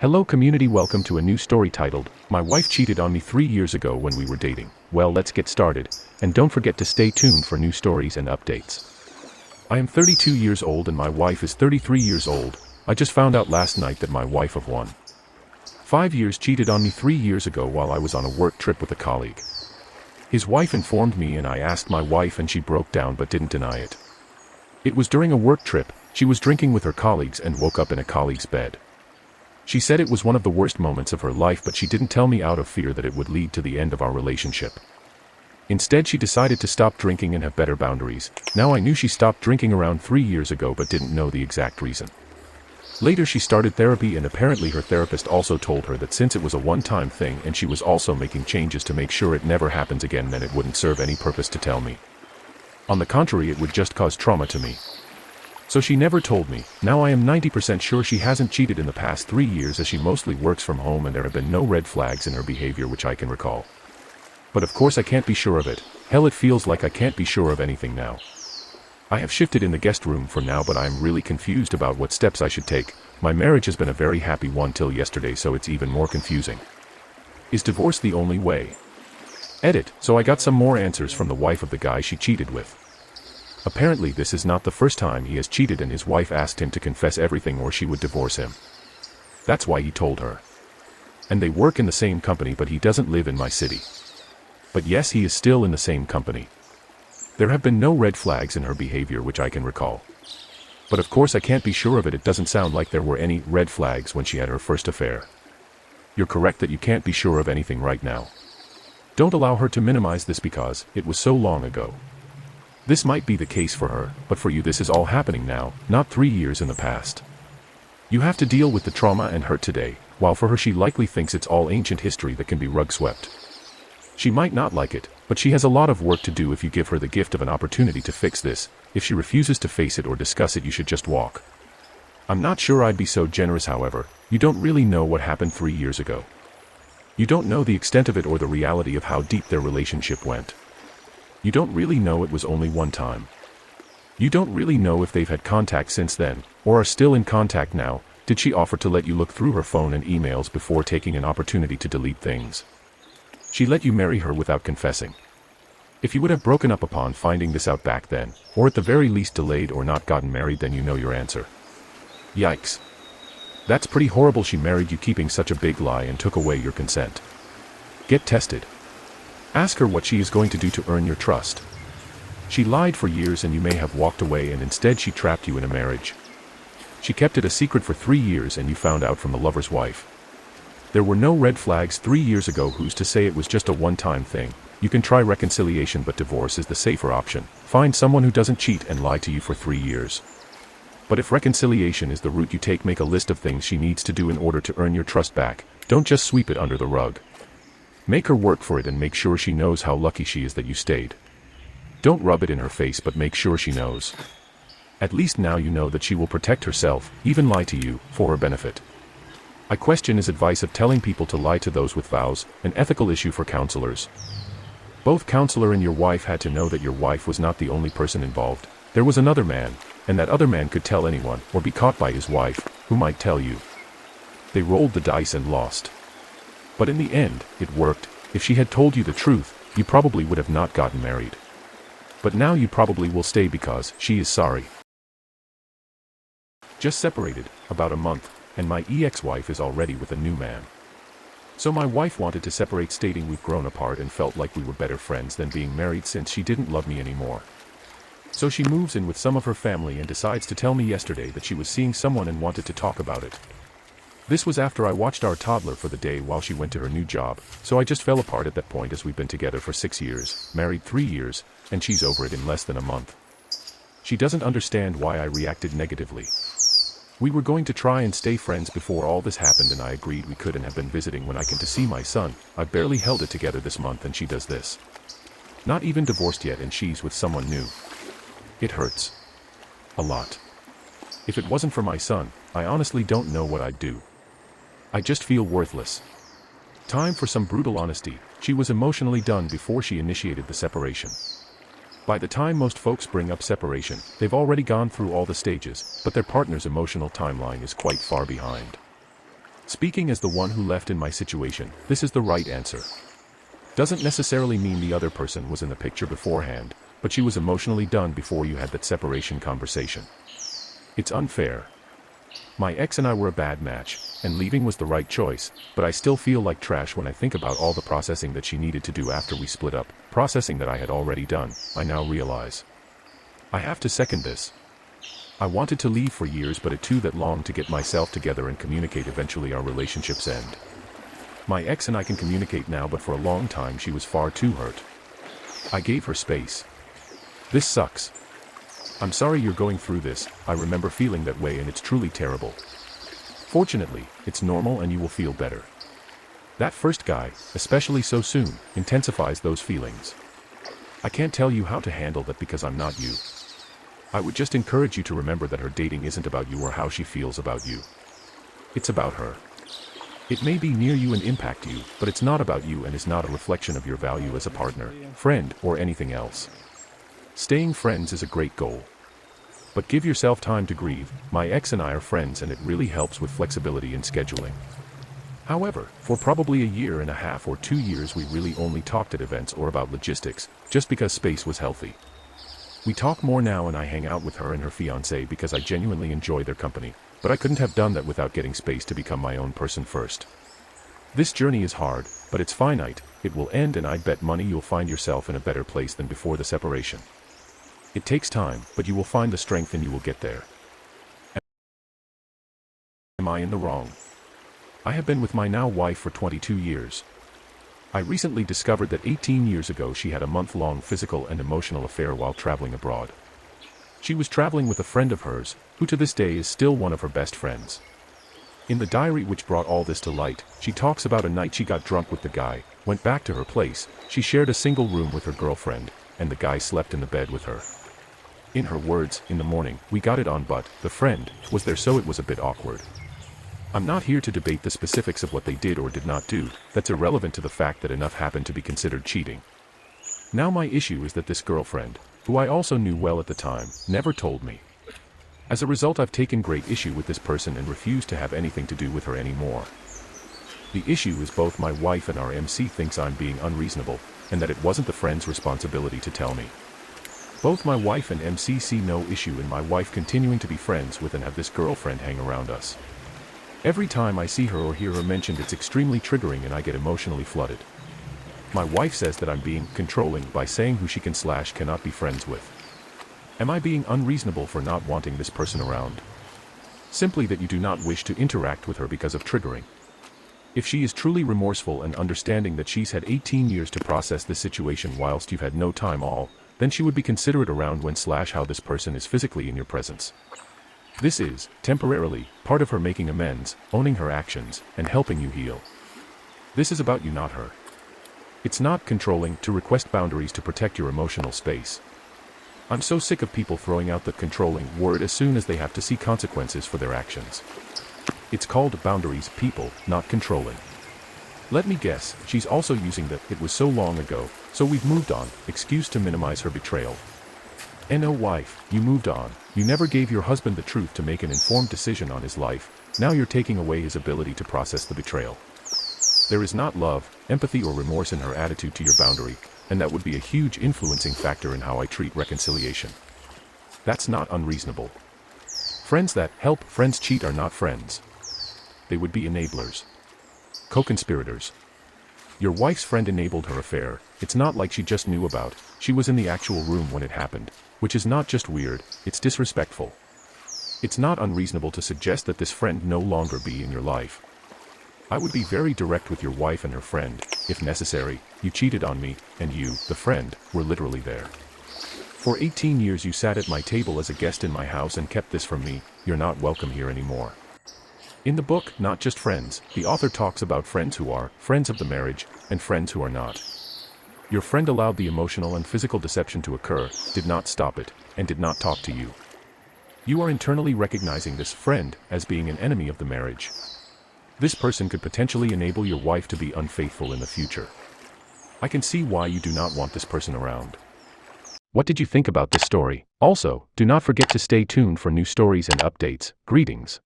Hello community, welcome to a new story titled, My Wife Cheated on Me 3 Years Ago When We Were Dating. Well, let's get started, and don't forget to stay tuned for new stories and updates. I am 32 years old and my wife is 33 years old. I just found out last night that my wife of 5 years cheated on me 3 years ago while I was on a work trip with a colleague. His wife informed me and I asked my wife and she broke down but didn't deny it. It was during a work trip. She was drinking with her colleagues and woke up in a colleague's bed. She said it was one of the worst moments of her life, but she didn't tell me out of fear that it would lead to the end of our relationship. Instead, she decided to stop drinking and have better boundaries. Now I knew she stopped drinking around 3 years ago but didn't know the exact reason. Later she started therapy and apparently her therapist also told her that since it was a one-time thing and she was also making changes to make sure it never happens again, then it wouldn't serve any purpose to tell me. On the contrary, it would just cause trauma to me. So she never told me. Now I am 90% sure she hasn't cheated in the past 3 years, as she mostly works from home and there have been no red flags in her behavior which I can recall. But of course I can't be sure of it. Hell, it feels like I can't be sure of anything now. I have shifted in the guest room for now, but I am really confused about what steps I should take. My marriage has been a very happy one till yesterday, so it's even more confusing. Is divorce the only way? Edit. So I got some more answers from the wife of the guy she cheated with. Apparently this is not the first time he has cheated and his wife asked him to confess everything or she would divorce him. That's why he told her. And they work in the same company, but he doesn't live in my city. But yes, he is still in the same company. There have been no red flags in her behavior which I can recall. But of course I can't be sure of it. It doesn't sound like there were any red flags when she had her first affair. You're correct that you can't be sure of anything right now. Don't allow her to minimize this because it was so long ago. This might be the case for her, but for you this is all happening now, not 3 years in the past. You have to deal with the trauma and hurt today, while for her she likely thinks it's all ancient history that can be rug swept. She might not like it, but she has a lot of work to do if you give her the gift of an opportunity to fix this. If she refuses to face it or discuss it, you should just walk. I'm not sure I'd be so generous, however. You don't really know what happened 3 years ago. You don't know the extent of it or the reality of how deep their relationship went. You don't really know it was only one time. You don't really know if they've had contact since then, or are still in contact now. Did she offer to let you look through her phone and emails before taking an opportunity to delete things? She let you marry her without confessing. If you would have broken up upon finding this out back then, or at the very least delayed or not gotten married, then you know your answer. Yikes. That's pretty horrible. She married you keeping such a big lie and took away your consent. Get tested. Ask her what she is going to do to earn your trust. She lied for years and you may have walked away, and instead she trapped you in a marriage. She kept it a secret for 3 years and you found out from the lover's wife. There were no red flags 3 years ago. Who's to say it was just a one-time thing? You can try reconciliation, but divorce is the safer option. Find someone who doesn't cheat and lie to you for 3 years. But if reconciliation is the route you take, make a list of things she needs to do in order to earn your trust back. Don't just sweep it under the rug. Make her work for it and make sure she knows how lucky she is that you stayed. Don't rub it in her face, but make sure she knows. At least now you know that she will protect herself, even lie to you, for her benefit. I question his advice of telling people to lie to those with vows, an ethical issue for counselors. Both counselor and your wife had to know that your wife was not the only person involved. There was another man, and that other man could tell anyone, or be caught by his wife, who might tell you. They rolled the dice and lost. But in the end, it worked. If she had told you the truth, you probably would have not gotten married. But now you probably will stay because she is sorry. Just separated, about a month, and my ex-wife is already with a new man. So my wife wanted to separate, stating we've grown apart and felt like we were better friends than being married since she didn't love me anymore. So she moves in with some of her family and decides to tell me yesterday that she was seeing someone and wanted to talk about it. This was after I watched our toddler for the day while she went to her new job, so I just fell apart at that point, as we've been together for 6 years, married 3 years, and she's over it in less than a month. She doesn't understand why I reacted negatively. We were going to try and stay friends before all this happened, and I agreed we could and have been visiting when I came to see my son. I barely held it together this month and she does this. Not even divorced yet and she's with someone new. It hurts. A lot. If it wasn't for my son, I honestly don't know what I'd do. I just feel worthless. Time for some brutal honesty. She was emotionally done before she initiated the separation. By the time most folks bring up separation, they've already gone through all the stages, but their partner's emotional timeline is quite far behind. Speaking as the one who left in my situation, this is the right answer. Doesn't necessarily mean the other person was in the picture beforehand, but she was emotionally done before you had that separation conversation. It's unfair. My ex and I were a bad match, and leaving was the right choice, but I still feel like trash when I think about all the processing that she needed to do after we split up, processing that I had already done, I now realize. I have to second this. I wanted to leave for years, but it took that long to get myself together and communicate. Eventually our relationships end. My ex and I can communicate now, but for a long time she was far too hurt. I gave her space. This sucks. I'm sorry you're going through this. I remember feeling that way and it's truly terrible. Fortunately, it's normal and you will feel better. That first guy, especially so soon, intensifies those feelings. I can't tell you how to handle that because I'm not you. I would just encourage you to remember that her dating isn't about you or how she feels about you. It's about her. It may be near you and impact you, but it's not about you and is not a reflection of your value as a partner, friend, or anything else. Staying friends is a great goal. But give yourself time to grieve. My ex and I are friends and it really helps with flexibility in scheduling. However, for probably a year and a half or 2 years we really only talked at events or about logistics, just because space was healthy. We talk more now and I hang out with her and her fiancé because I genuinely enjoy their company, but I couldn't have done that without getting space to become my own person first. This journey is hard, but it's finite, it will end and I'd bet money you'll find yourself in a better place than before the separation. It takes time, but you will find the strength and you will get there. Am I in the wrong? I have been with my now wife for 22 years. I recently discovered that 18 years ago she had a month-long physical and emotional affair while traveling abroad. She was traveling with a friend of hers, who to this day is still one of her best friends. In the diary which brought all this to light, she talks about a night she got drunk with the guy, went back to her place, she shared a single room with her girlfriend, and the guy slept in the bed with her. In her words, in the morning, we got it on but, the friend, was there so it was a bit awkward. I'm not here to debate the specifics of what they did or did not do, that's irrelevant to the fact that enough happened to be considered cheating. Now my issue is that this girlfriend, who I also knew well at the time, never told me. As a result I've taken great issue with this person and refuse to have anything to do with her anymore. The issue is both my wife and our MC thinks I'm being unreasonable, and that it wasn't the friend's responsibility to tell me. Both my wife and MC see no issue in my wife continuing to be friends with and have this girlfriend hang around us. Every time I see her or hear her mentioned it's extremely triggering and I get emotionally flooded. My wife says that I'm being controlling by saying who she cannot be friends with. Am I being unreasonable for not wanting this person around? Simply that you do not wish to interact with her because of triggering. If she is truly remorseful and understanding that she's had 18 years to process this situation whilst you've had no time all, then she would be considerate around when / how this person is physically in your presence. This is, temporarily, part of her making amends, owning her actions, and helping you heal. This is about you, not her. It's not controlling to request boundaries to protect your emotional space. I'm so sick of people throwing out the controlling word as soon as they have to see consequences for their actions. It's called boundaries, people, not controlling. Let me guess, she's also using the "it was so long ago, so we've moved on" excuse to minimize her betrayal. No wife, you moved on, you never gave your husband the truth to make an informed decision on his life, now you're taking away his ability to process the betrayal. There is not love, empathy or remorse in her attitude to your boundary, and that would be a huge influencing factor in how I treat reconciliation. That's not unreasonable. Friends that help friends cheat are not friends. They would be enablers. Co-conspirators. Your wife's friend enabled her affair, it's not like she just knew about, she was in the actual room when it happened, which is not just weird, it's disrespectful. It's not unreasonable to suggest that this friend no longer be in your life. I would be very direct with your wife and her friend, if necessary, you cheated on me, and you, the friend, were literally there. For 18 years you sat at my table as a guest in my house and kept this from me, you're not welcome here anymore. In the book, Not Just Friends, the author talks about friends who are friends of the marriage, and friends who are not. Your friend allowed the emotional and physical deception to occur, did not stop it, and did not talk to you. You are internally recognizing this friend as being an enemy of the marriage. This person could potentially enable your wife to be unfaithful in the future. I can see why you do not want this person around. What did you think about this story? Also, do not forget to stay tuned for new stories and updates. Greetings.